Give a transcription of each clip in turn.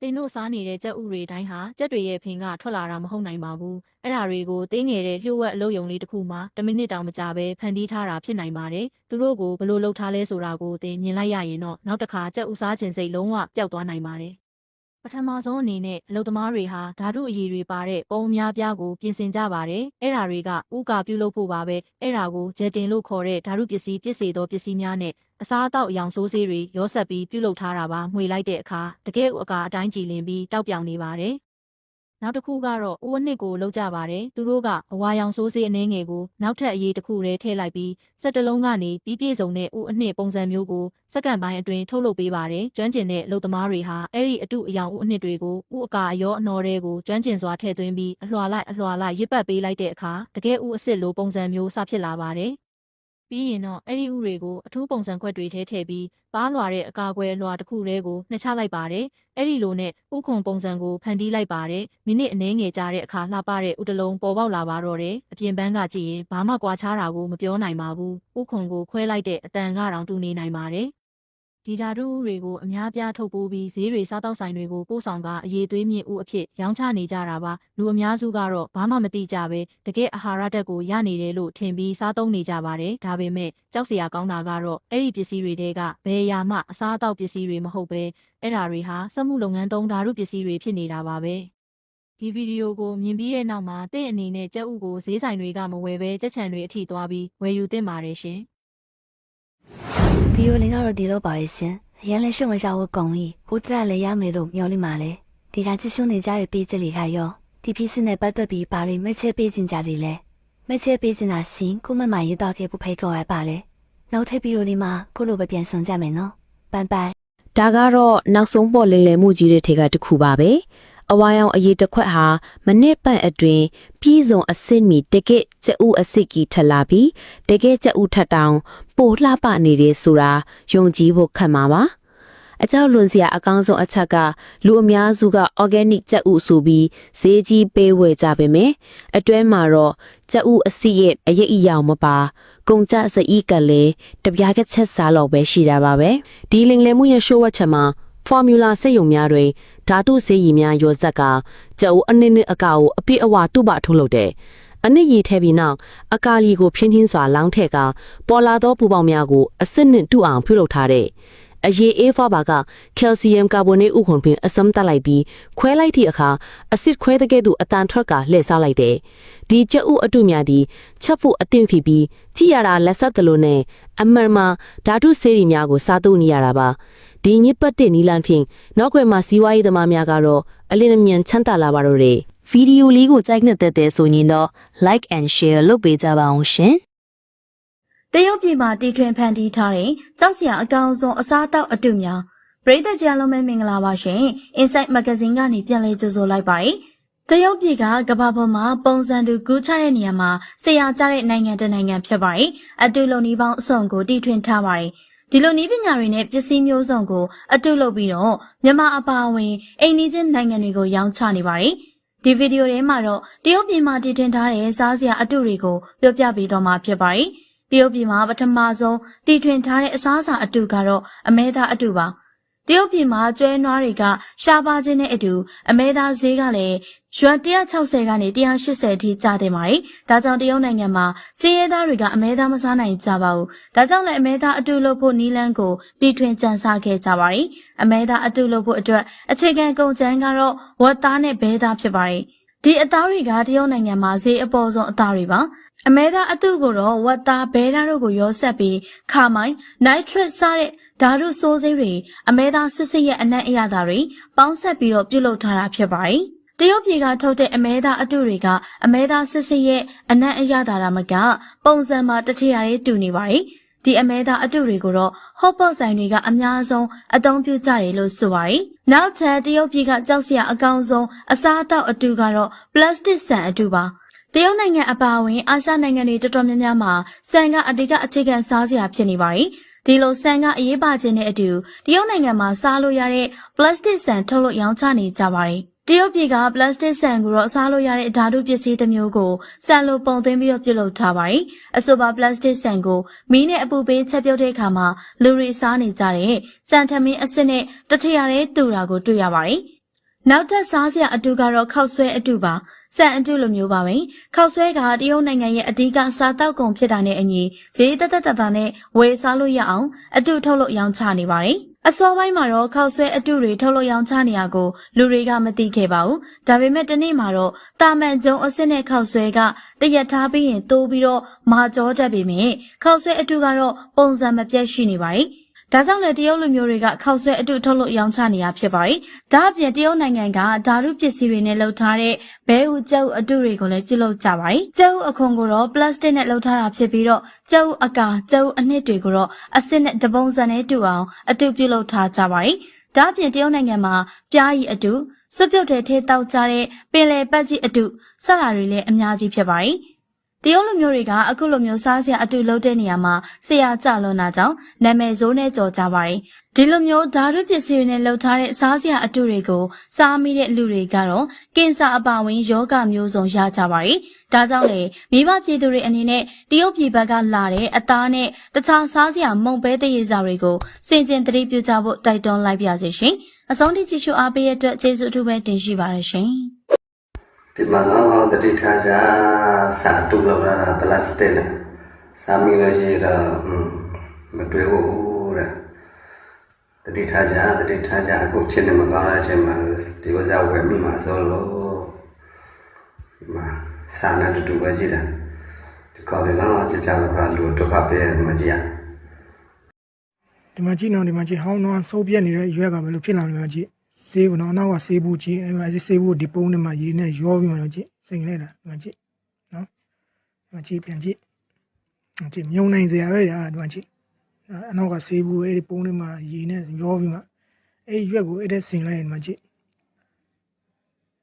တင်တို့စားနေတဲ့ကြက်ဥတွေတိုင်းဟာကြက်တွေရဲ့ဖင်ကထွက်လာတာမဟုတ်နိုင်ပါဘူး။အဲ့ဒါတွေကိုတင်းငယ်တဲ့လျှို့ဝှက်အလုပ်ယုံလေးတစ်ခုမှာ10မိနစ်တောင်မကြာပဲဖန်တီးထားတာဖြစ်နိုင်ပါတယ်။သူတို့ကိုဘယ်လိုလုပ်ထားလဲဆိုတာကိုတင်မြင်လိုက်ရရင်တော့နောက်တစ်ခါကြက်ဥစားခြင်းစိတ်လုံးဝပျောက်သွားနိုင်ပါတယ်။ပထမဆုံးအနေနဲ့အလုပ်သမားတွေဟာဓာတုအရည်တွေပါတဲ့ပုံအများပြားကိုပြင်ဆင်ကြပါတယ်။အဲ့ဒါတွေကဥကာပြုလုပ်ဖို့ပါပဲ။အဲ့ဒါကိုဂျက်တင်လို့ခေါ်တဲ့ဓာတုပစ္စည်းပြည့်စေသောပစ္စည်းများနဲ့အစားအသောက်အယောင်ဆိုးဆေးတွေရောဆက်ပြီးပြုလုပ်ထားတာပါမှွေလိုက်တဲ့အခါတကယ်ဥအကာအတိုင်းကြည်လင်ပြီးတောက်ပြောင်နေပါတယ်။နောက်တစ်ခုကတော့ဥအနှစ်ကိုလောက်ကြပါတယ်။သူတို့ကအဝါရောင်ဆိုးဆေးအနှဲငယ်ကိုနောက်ထပ်အရေးတစ်ခုတည်းထည့်လိုက်ပြီးစက်တလုံးကနေပြီးပြည့်စုံတဲ့ဥအနှစ်ပုံစံမျိုးကိုစက္ကန့်ပိုင်းအတွင်းထုတ်လုပ်ပေးပါတယ်။ကျွမ်းကျင်တဲ့အလုပ်သမားတွေဟာအဲ့ဒီအတုအယောင်ဥအနှစ်တွေကိုဥအကာအရောအနော်တွေကိုကျွမ်းကျင်စွာထည့်သွင်းပြီးအလွှာလိုက်ရစ်ပတ်ပေးလိုက်တဲ့အခါတကယ်ဥအစစ်လိုပုံစံမျိုးစဖြစ်လာပါတယ်။ပြီးရင်တော့အဲ့ဒီဥတွေကိုအထူးပုံစံခွက်တွေထဲထည့်ပြီးပါးလွှာတဲ့အကာအကွယ်လွှာတစ်ခုတည်းကိုနှိပ်ချလိုက်ပါတယ်။အဲ့ဒီလိုနဲ့ဥခွန်ပုံစံကိုဖန်တီးလိုက်ပါတယ်။မိနစ်အနည်းငယ်ကြာတဲ့အခါလှပတဲ့ဥတလုံးပေါ်ပေါက်လာပါတော့တယ်။အပြင်ပန်းကကြည့်ရင်ဘာမှကွာခြားတာကိုမပြောနိုင်ပါဘူး။ဥခွန်ကိုခွဲလိုက်တဲ့အတန်ကတောင်တူနေနိုင်ပါတယ်။ဒီဓာတုဥတွေကိုအများပြားထုတ်ပိုးပြီးဈေးတွေစားတောက်ဆိုင်တွေကိုပို့ဆောင်ကအရေးသွေးမြင့်ဥအဖြစ်ရောင်းချနေကြတာပါလူအများစုကတော့ဘာမှမသိကြပဲတကယ်အာဟာရဓာတ်ကိုရနေတယ်လို့ထင်ပြီးစားသုံးနေကြပါတယ်ဒါပေမဲ့ကြောက်စရာကောင်းတာကတော့အဲ့ဒီပစ္စည်းတွေတဲကဘယ်အရာမှအစားအသောက်ပစ္စည်းတွေမဟုတ်ပဲအဲ့ဒါတွေဟာစက်မှုလုပ်ငန်းသုံးဓာတုပစ္စည်းတွေဖြစ်နေတာပါပဲဒီဗီဒီယိုကိုမြင်ပြီးတဲ့နောက်မှာတင့်အနေနဲ့ကြက်ဥကိုဈေးဆိုင်တွေကမဝယ်ပဲကြက်ချံတွေအထိသွားပြီးဝယ်ယူသင့်ပါတယ်ရှင်比如领导的地楼保一些，原来是为啥我公益，我带来也没路苗里马嘞，地下只兄弟家有鼻子厉害哟，地皮是那不得比巴里没车北京家里嘞，没车北京那行，我们买一道给不配够爱巴嘞，那我太比如里马，我路不变生家没呢，拜拜。大家若နောက်ဆုံးပေါ်လေးလေးမှုကြီးတဲ့ထေကတစ်ခုပါပဲအဝါရောင်အရေးတစ်ခွက်ဟာမနစ်ပတ်အတွင်းပြည်စုံအစစ်မီတကက်ကျဥအစစ်ကြီးထလာပြီးတကက်ကျဥထက်တောင်ပိုလှပနေတယ်ဆိုတာယုံကြည်ဖို့ခက်မှာပါအကြောက်လွန်စရာအကောင်းဆုံးအချက်ကလူအများစုက organic ကျဥဆိုပြီးဈေးကြီးပေးဝယ်ကြပေမဲ့အတွဲမှာတော့ကျဥအစစ်ရဲ့အရေးအယောင်မပါကုန်ကြစအီးကလေးတပြားကချက်စားလို့ပဲရှိတာပါပဲဒီလင်လေမှုရဲ့ show ဝက်ချက်မှာformula စက်ယုံများတွင်ဓာတုဆေးရည်များရောဇက်ကကျအုပ်အနည်းအကာကိုအပြည့်အဝတုပထုတ်လုပ်တဲ့အနည်းရည်ထဲပြီးနောက်အကာလီကိုဖြင်းစွာလောင်းထက်ကပေါ်လာသောပူပေါင်းများကိုအစစ်နဲ့တူအောင်ပြုလုပ်ထားတဲ့အရေးအေးဖာဘာကကယ်လ်ဆီယမ်ကာဗိုနေဥခွန်ပင်အစမ်းတက်လိုက်ပြီးခွဲလိုက်သည့်အခါအစစ်ခွဲတဲ့ကဲ့သို့အတန်ထွက်ကလှည့်စားလိုက်တဲ့ဒီကျဥအတုများသည်ချက်ဖို့အသင့်ဖြစ်ပြီးကြည်ရတာလက်ဆက်သလိုနဲ့အမှန်မှာဓာတုဆေးရည်များကိုစားသုံးနေရတာပါဒီညစ်ပတ်တဲ့နီလန်ဖြင့်နောက်ွယ်မှာစီးပွားရေးသမားများကတော့အလင်းအမြန်ချမ်းသာလာပါတော့တယ်ဗီဒီယိုလေးကိုကြိုက်နေတဲ့ဆိုရင်တော့ like and share လုပ်ပေးကြပါအောင်ရှင်တရုတ်ပြည်မှာတီထွင်ဖန်တီးထားတဲ့ကြောက်စရာအကောင်ဆုံးအစားအသောက်အတုများပရိသတ်ကြားလုံးပဲမင်္ဂလာပါရှင် Insight Magazine ကနေပြန်လည်ကြိုဆိုလိုက်ပါတယ်တရုတ်ပြည်ကကမ္ဘာပေါ်မှာပုံစံတူကူးချတဲ့နေရာမှာဆရာကျတဲ့နိုင်ငံတစ်နိုင်ငံဖြစ်ပါတယ်အတုလုံနည်းပေါင်းအစုံကိုတီထွင်ထားပါတယ်ဒီလိုနည်းပညာတွေနဲ့ပစ္စည်းမျိုးစုံကိုအတုလုပ်ပြီးတော့မြန်မာအပါအဝင်အိမ်နီးချင်းနိုင်ငံတွေကိုရောင်းချနေပါတယ်ဒီဗီဒီယိုထဲမှာတော့တရုတ်ပြည်မှာတည်ထွင်ထားတဲ့စားစရာအတုတွေကိုပြောပြပေးတော့မှာဖြစ်ပါတယ်တရုတ်ပြည်မှာပထမဆုံးတည်ထွင်ထားတဲ့အစားအစာအတုကတော့အမဲသားအတုပါတရုတ်ပြည်မှာကျွဲနွားတွေကရှားပါခြင်းနဲ့အတူအမဲသားဈေးကလည်းရွမ်160ကနေ180အထိကျတဲ့ပါတယ်။ဒါကြောင့်တရုတ်နိုင်ငံမှာစီးရဲသားတွေကအမဲသားမစားနိုင်ကြပါဘူး။ဒါကြောင့်လည်းအမဲသားအတုလုပ်ဖို့နီးလန်းကိုတီထွင်ကြံစခဲ့ကြပါတယ်။အမဲသားအတုလုပ်ဖို့အတွက်အခြေခံကုန်ကျန်းကတော့ဝက်သားနဲ့ဘဲသားဖြစ်ပါတယ်။ဒီအသားတွေကတရုတ်နိုင်ငံမှာဈေးအပေါ်ဆုံးအသားတွေပါ။အမဲသားအတုကိုတော့ဝက်သားဘဲသားတို့ကိုရောဆက်ပြီးခါမိုင်းနိုက်ထရစ်စားတဲ့ဓာတုဆိုးဆေးတွေအမဲသားစစ်စစ်ရဲ့အနံ့အရသာတွေပေါင်းဆက်ပြီးတော့ပြုလုပ်ထားတာဖြစ်ပါတယ်။တရုတ်ပြည်ကထုတ်တဲ့အမဲသားအတုတွေကအမဲသားစစ်စစ်ရဲ့အနံ့အရသာတာမကပုံစံမှာတထရရဲတူနေပါတယ်။ဒီအမဲသားအတုတွေကိုတော့ဟော့ပေါ့ဆိုင်တွေကအများဆုံးအသုံးပြုကြတယ်လို့ဆိုပါတယ်။နောက်ထပ်တရုတ်ပြည်ကကြောက်စရာအကောင်ဆုံးအစားအသောက်အတုကတော့ပလတ်စတစ်ဆန်အတုပါ။တရုတ်နိုင်ငံအပါအဝင်အာရှနိုင်ငံတွေတော်တော်များများမှာဆန်ကအဓိကအခြေခံစားစရာဖြစ်နေပါတယ်။ဒီလိုဆန်ကအရေးပါခြင်းနဲ့အတူတရုတ်နိုင်ငံမှာစားလို့ရတဲ့ပလတ်စတစ်ဆန်ထုတ်လို့ရောင်းချနေကြပါတယ်။တရုတ်ပြည်ကပလတ်စတစ်ဆန်ကိုတော့စားလို့ရတဲ့ဓာတုပစ္စည်းတစ်မျိုးကိုဆန်လိုပုံသွင်းပြီးတော့ပြုလုပ်ထားပါတယ်။အဆိုပါပလတ်စတစ်ဆန်ကိုမီးနဲ့အပူပေးချက်ပြုတ်တဲ့အခါမှာလူတွေစားနေကြတဲ့ဆန်ထမင်းအစစ်နဲ့တထရရဲတူတာကိုတွေ့ရပါတယ်။ နောက်ထပ်စားစရာအတူကတော့ခောက်ဆွဲအတူပါစံအတူလိုမျိုးပါပဲခောက်ဆွဲကတရုတ်နိုင်ငံရဲ့အဓိကစားတောက်ကုန်ဖြစ်တာနဲ့အညီဈေးတက်နဲ့ဝယ်စားလို့ရအောင်အတူထုတ်လို့ရောင်းချနေပါတယ်အစောပိုင်းမှာတော့ခောက်ဆွဲအတူတွေထုတ်လို့ရောင်းချနေရကိုလူတွေကမသိခဲ့ပါဘူးဒါပေမဲ့ဒီနေ့မှာတော့တာမန်ကျုံအစ်စ်နဲ့ခောက်ဆွဲကတရက်ထားပြီးရင်တိုးပြီးတော့မာကြောတတ်ပေမဲ့ခောက်ဆွဲအတူကတော့ပုံစံမပြတ်ရှိနေပါတယ်ဒါကြောင့်လည်းတရုတ်လူမျိုးတွေကခောက်ဆွဲအတူထုတ်လို့ရောင်းချနေရဖြစ်ပါတယ်။ဒါအပြင်တရုတ်နိုင်ငံကဓာတုပစ္စည်းတွေနဲ့လုပ်ထားတဲ့ဘဲဥကျုပ်အတူတွေကိုလည်းပြုလုပ်ကြပါတယ်။ကျုပ်အခွန်ကိုတော့ပလတ်စတစ်နဲ့လုပ်ထားတာဖြစ်ပြီးတော့ကျုပ်အကာကျုပ်အနှစ်တွေကိုတော့အစစ်နဲ့တပုံစံနဲ့တူအောင်အတူပြုလုပ်ထားကြပါတယ်။ဒါအပြင်တရုတ်နိုင်ငံမှာပြားရီအတူစွပ်ပြုတ်တဲ့ထဲတောက်ကြတဲ့ပင်လယ်ပတ်ကြီးအတူစတာတွေလည်းအများကြီးဖြစ်ပါတယ်။တရုတ်လူမျိုးတွေကအခုလိုမျိုးစားစရာအတူလုပ်တဲ့နေရာမှာဆရာကြလွန်တာကြောင့်နာမည်ဆိုးနဲ့ကြော်ကြပါတယ်။ဒီလိုမျိုးဓာတုပစ္စည်းတွေနဲ့လုပ်ထားတဲ့စားစရာအတူတွေကိုစားမိတဲ့လူတွေကတော့ကင်ဆာအပါအဝင်ယောဂမျိုးစုံရကြပါတယ်။ဒါကြောင့်လေမိဘပြည်သူတွေအနေနဲ့တရုတ်ပြည်ဘက်ကလာတဲ့အသားနဲ့တခြားစားစရာမုံပဲတရေစာတွေကိုစင်ကျင်သတိပြုကြဖို့တိုက်တွန်းလိုက်ပါစေရှင်။အဆုံးထိကြည့်ရှုအားပေးတဲ့အတွက်ကျေးဇူးအထူးပဲတင်ရှိပါတယ်ရှင်။ ဒီမှာတော့တတိထားကြစာတူလောက်လာတာပလတ်စတစ်နဲ့စာမီလို့ရှိတော့မတွေ့ဘူးတဲ့တတိထားကြအခုချင်းနေမကောင်းတဲ့အချိန်မှာဒီဝဇဝယ်မိမှာဆိုလို့ဒီမှာစာနဲ့တူပဲကြည့်တာဒီကောင်းတယ်နော်ကြကြပါလူဒုက္ခပေးမှကြည့်ရဒီမှာကြည့်နော်ဒီမှာကြည့်ဟောင်းတော့စိုးပြက်နေတဲ့ရွက်ကဘယ်လိုဖြစ်လာလဲမကြည့်ဆေးဘူးနော်နောက်ကဆေးဘူးကြည့်အဲ့မှာဆေးဘူးဒီပုံးထဲမှာရေးနဲ့ရောပြီးမှတော့ကြည့်စိန်လိုက်တာဒီမှာကြည့်နော်ဒီမှာကြည့်ပြန်ကြည့်ကြည့်မြုံနိုင်စရာပဲညာဒီမှာကြည့်အနောက်ကဆေးဘူးအဲ့ဒီပုံးထဲမှာရေးနဲ့ရောပြီးမှအဲ့ရွက်ကိုအဲ့ဒါစိန်လိုက်ရင်ဒီမှာကြည့်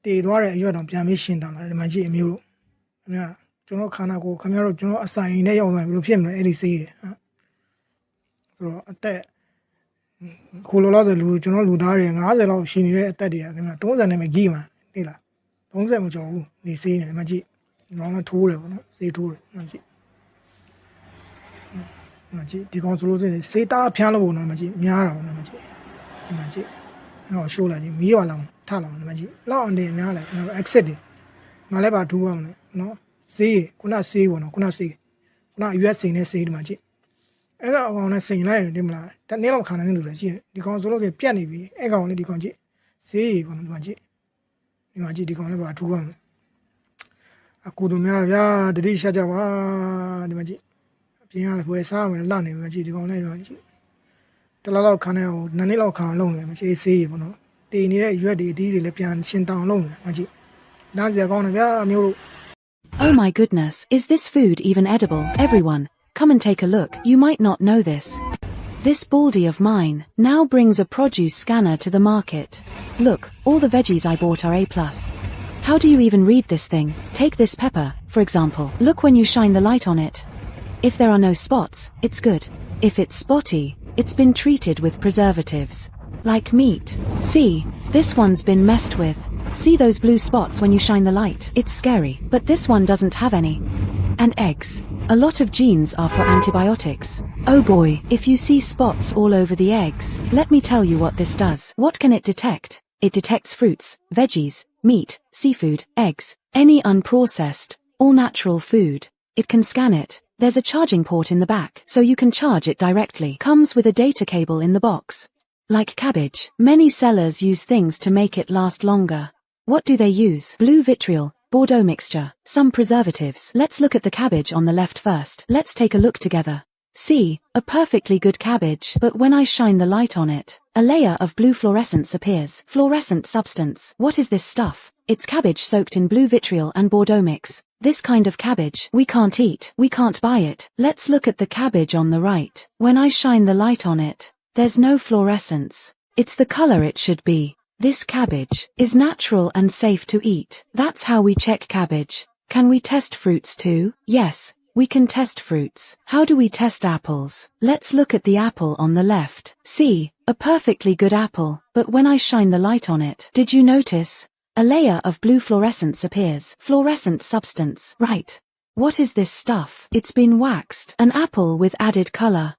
တေသွားတဲ့အရွက်တော့ပြန်ပြီးရှင်းတာလားဒီမှာကြည့်အမျိုးတို့ခင်ဗျာကျွန်တော်ခန္ဓာကိုယ်ခင်ဗျားတို့ကျွန်တော်အဆိုင်နဲ့ရောက်သွားဘယ်လိုဖြစ်မလဲအဲ့ဒီဆေးတယ်ဟာဆိုတော့အသက်ခိုးလို့ဆိုလူကျွန်တော်လူသားတွေ90လောက်ရှိနေတဲ့အသက်တွေကခင်ဗျာ30နဲ့မကြီးမှာသိလား30မကျော်ဘူးဒီဆေးနေမကြည့်ငေါင်းလည်းထိုးတယ်ပေါ့နော်ဆေးထိုးတယ်မကြည့်ဒီကောင်ဆိုလို့စေးတာဖျားလို့ပေါ့နော်မကြည့်များတာပေါ့နော်မကြည့်မကြည့်အဲ့တော့ရှိုးလိုက်ကြည့်မီးရွာလောင်ထလောင်မကြည့်လောက်အောင်တင်များလိုက်နော် exit တွေငါလည်းပါထူးအောင်လေနော်ဆေးခုနဆေးပေါ့နော်ခုနဆေးခုနရွက်စိန်နဲ့ဆေးဒီမှာကြည့်အဲ့တော့အကောင်နဲ့စိန်လိုက်တယ်မလားတနေ့လောက်ခါနေလို့လည်းကြည့်ဒီကောင်ဆိုလို့ပြတ်နေပြီအဲ့ကောင်လေးဒီကောင်ကြည့်ဆေးပေါ့နော်ဒီမှာကြည့်ဒီကောင်လည်းပါထူးအောင်အခုတို့များဗျာတတိရှာကြပါဒီမှာကြည့်ပြင်ရဖွယ်စားမယ်လှနေမှာကြည့်ဒီကောင်လေးတော့ကြည့်တလားလောက်ခါနေဟိုနှစ်နှစ်လောက်ခါလုံးနေမှာကြည့်ဆေးပေါ့နော်တည်နေတဲ့ရွက်တွေအသီးတွေလည်းပြန်ရှင်းတောင်လုံးနေမှာကြည့်နားစရာကောင်းတယ်ဗျာမျိုးတို့ Oh my goodness, is this food even edible? Everyone, come and take a look. You might not know this. This baldy of mine now brings a produce scanner to the market. Look, all the veggies I bought are A+. How do you even read this thing? Take this pepper, for example. Look when you shine the light on it. If there are no spots, it's good. If it's spotty, it's been treated with preservatives. Like meat. See, this one's been messed with. See those blue spots when you shine the light? It's scary, but this one doesn't have any. And eggs. A lot of genes are for antibiotics. Oh boy, if you see spots all over the eggs, let me tell you what this does. What can it detect? It detects fruits, veggies, meat, seafood, eggs, any unprocessed, all-natural food. It can scan it. There's a charging port in the back, so you can charge it directly. Comes with a data cable in the box. Like cabbage, many sellers use things to make it last longer. What do they use? Blue vitriol, Bordeaux mixture, some preservatives. Let's look at the cabbage on the left first. Let's take a look together. See, a perfectly good cabbage, but when I shine the light on it, a layer of blue fluorescence appears. Fluorescent substance. What is this stuff? It's cabbage soaked in blue vitriol and Bordeaux mix. This kind of cabbage, we can't eat. We can't buy it. Let's look at the cabbage on the right. When I shine the light on it, there's no fluorescence. It's the color it should be. This cabbage is natural and safe to eat. That's how we check cabbage. Can we test fruits too? Yes, we can test fruits. How do we test apples? Let's look at the apple on the left. See, a perfectly good apple, but when I shine the light on it, did you notice? A layer of blue fluorescence appears. Fluorescent substance. Right. What is this stuff? It's been waxed. An apple with added color.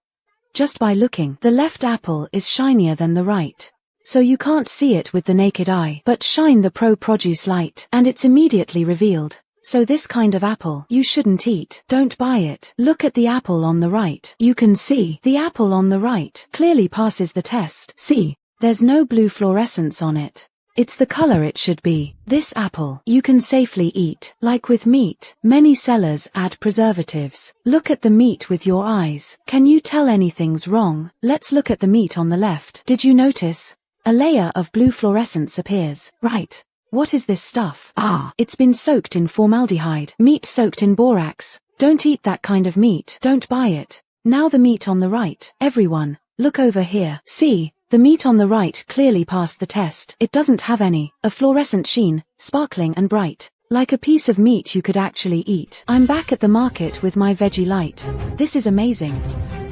Just by looking, the left apple is shinier than the right. so you can't see it with the naked eye. But shine the Pro Produce light, and it's immediately revealed. So this kind of apple, you shouldn't eat. Don't buy it. Look at the apple on the right. You can see, the apple on the right clearly passes the test. See, there's no blue fluorescence on it. It's the color it should be. This apple, you can safely eat. Like with meat, many sellers add preservatives. Look at the meat with your eyes. Can you tell anything's wrong? Let's look at the meat on the left. Did you notice? A layer of blue fluorescence appears. Right. What is this stuff? Ah, it's been soaked in formaldehyde. Meat soaked in borax. Don't eat that kind of meat. Don't buy it. Now the meat on the right. Everyone, look over here. See, the meat on the right clearly passed the test. It doesn't have a fluorescent sheen, sparkling and bright. Like a piece of meat you could actually eat. I'm back at the market with my veggie light. This is amazing.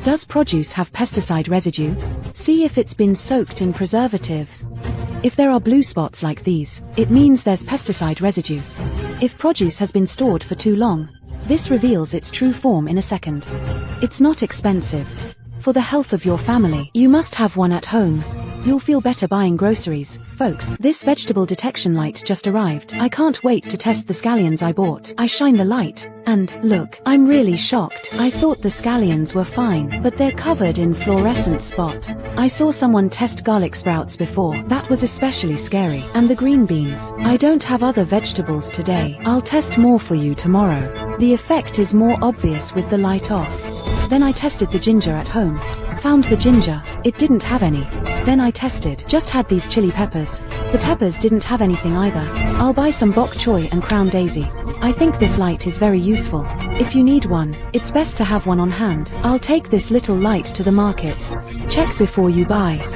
Does produce have pesticide residue? See if it's been soaked in preservatives. If there are blue spots like these, it means there's pesticide residue. If produce has been stored for too long, this reveals its true form in a second. It's not expensive. For the health of your family, you must have one at home. You'll feel better buying groceries. Folks, this vegetable detection light just arrived. I can't wait to test the scallions I bought. I shine the light, and look, I'm really shocked. I thought the scallions were fine, but they're covered in fluorescent spot. I saw someone test garlic sprouts before. That was especially scary. And the green beans. I don't have other vegetables today. I'll test more for you tomorrow. The effect is more obvious with the light off. Then I tested the ginger at home. Found the ginger, it didn't have any. Then I tested, just had these chili peppers. The peppers didn't have anything either. I'll buy some bok choy and crown daisy. I think this light is very useful. If you need one, it's best to have one on hand. I'll take this little light to the market. Check before you buy.